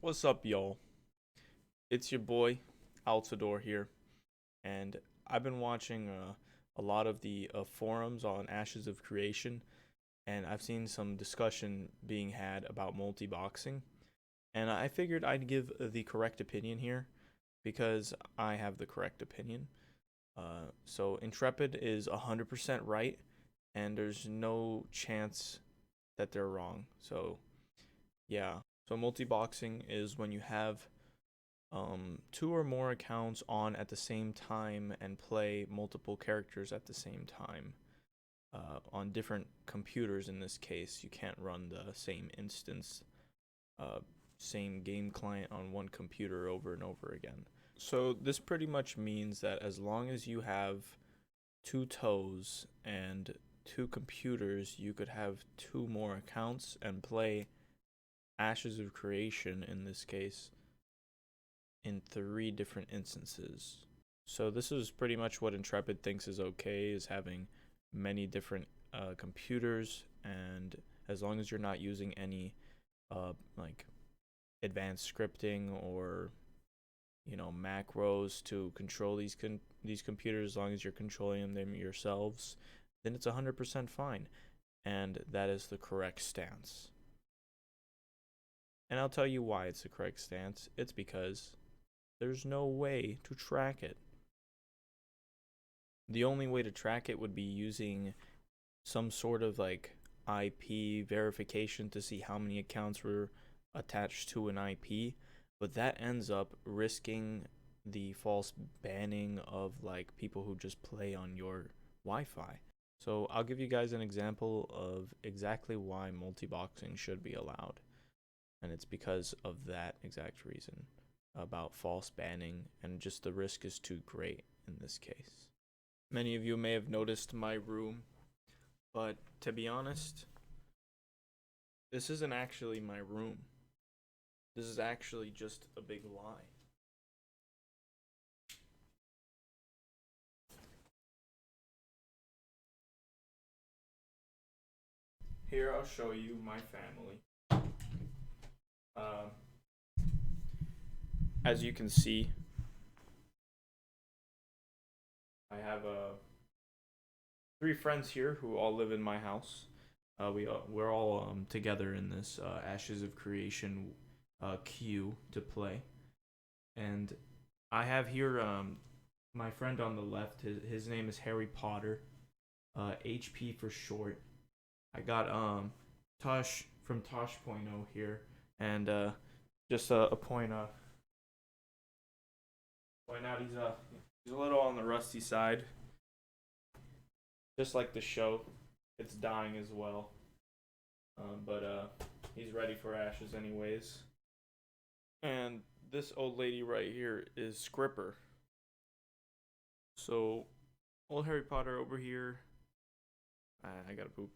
What's up, y'all? It's your boy, Altador here, and I've been watching a lot of the forums on Ashes of Creation, and I've seen some discussion being had about multi-boxing, and I figured I'd give the correct opinion here because I have the correct opinion. So Intrepid is 100% right, and there's no chance that they're wrong. So, yeah. So multi-boxing is when you have two or more accounts on at the same time and play multiple characters at the same time on different computers. In this case, you can't run the same instance, uh, same game client on one computer over and over again. So this pretty much means that as long as you have two toes and two computers, you could have two more accounts and play Ashes of Creation in this case in three different instances. So this is pretty much what Intrepid thinks is okay, is having many different computers, and as long as you're not using any like advanced scripting or macros to control these computers, as long as you're controlling them yourselves, then it's 100% fine, and that is the correct stance. And I'll tell you why it's the correct stance. It's because there's no way to track it. The only way to track it would be using some sort of like IP verification to see how many accounts were attached to an IP, but that ends up risking the false banning of like people who just play on your Wi-Fi. So I'll give you guys an example of exactly why multi-boxing should be allowed, and it's because of that exact reason about false banning, and just the risk is too great in this case. Many of you may have noticed my room, but to be honest, this isn't actually my room. This is actually just a big lie. Here, I'll show you my family. Uh, as you can see, I have three friends here who all live in my house. We're all together in this Ashes of Creation queue to play, and I have here my friend on the left. His name is Harry Potter, HP for short. I got Tosh from Tosh.0 here, and just a point out he's a little on the rusty side, just like the show. It's dying as well, but he's ready for Ashes anyways. And this old lady right here is Scripper. So old Harry Potter over here. I gotta poop.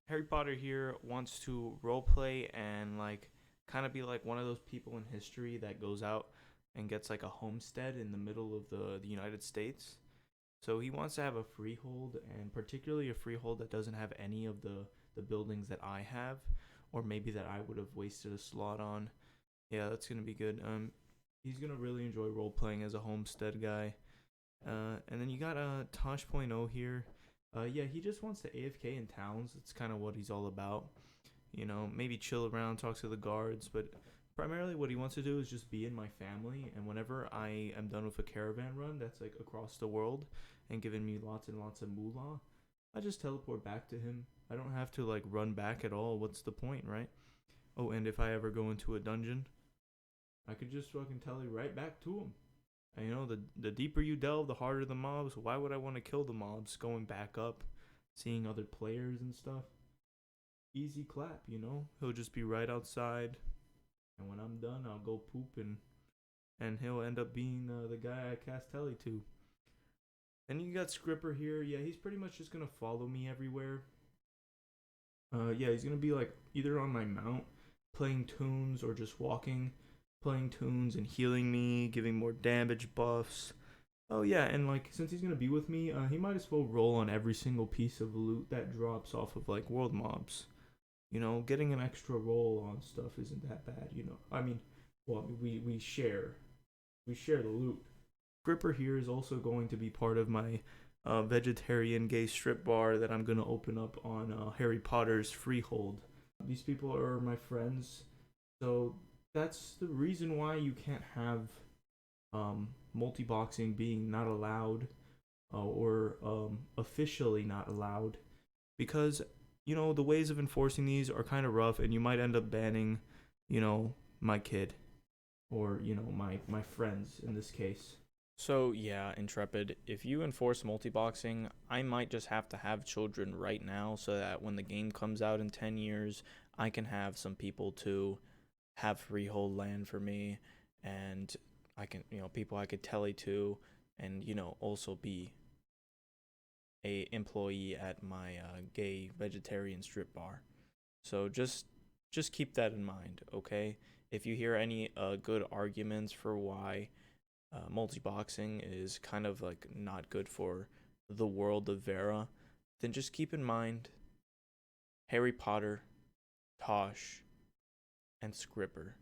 Harry Potter here wants to roleplay and like kind of be like one of those people in history that goes out and gets like a homestead in the middle of the United States. So he wants to have a freehold, and particularly a freehold that doesn't have any of the buildings that I have, or maybe that I would have wasted a slot on. Yeah, that's gonna be good. He's gonna really enjoy role playing as a homestead guy. And then you got Tosh.0 here. Yeah, he just wants to AFK in towns. It's kind of what he's all about. Maybe chill around, talk to the guards, but primarily what he wants to do is just be in my family. And whenever I am done with a caravan run that's like across the world and giving me lots and lots of moolah, I just teleport back to him. I don't have to like run back at all. What's the point, right? Oh, and if I ever go into a dungeon, I could just fucking tele right back to him. And, the deeper you delve, the harder the mobs. Why would I want to kill the mobs? Going back up, seeing other players and stuff. Easy clap. He'll just be right outside, and when I'm done, I'll go poop, and he'll end up being the guy I cast Telly to. And you got Scripper here. Yeah, he's pretty much just gonna follow me everywhere. Yeah, he's gonna be like either on my mount, playing tunes, or just walking, playing tunes and healing me, giving more damage buffs. Oh yeah, and like since he's gonna be with me, he might as well roll on every single piece of loot that drops off of like world mobs. You know, getting an extra roll on stuff isn't that bad. You know, I mean, well, we share the loot. Gripper here is also going to be part of my vegetarian gay strip bar that I'm gonna open up on Harry Potter's Freehold. These people are my friends, so that's the reason why you can't have multi-boxing being not allowed or officially not allowed because you know the ways of enforcing these are kind of rough, and you might end up banning, you know, my kid or you know my friends in this case. So yeah, Intrepid, if you enforce multi-boxing, I might just have to have children right now so that when the game comes out in 10 years, I can have some people to have freehold land for me, and I can, you know, people I could telly to, and you know, also be a employee at my gay vegetarian strip bar. So just keep that in mind, okay? If you hear any good arguments for why multi-boxing is kind of like not good for the world of Vera, then just keep in mind Harry Potter, Tosh, and Scripper.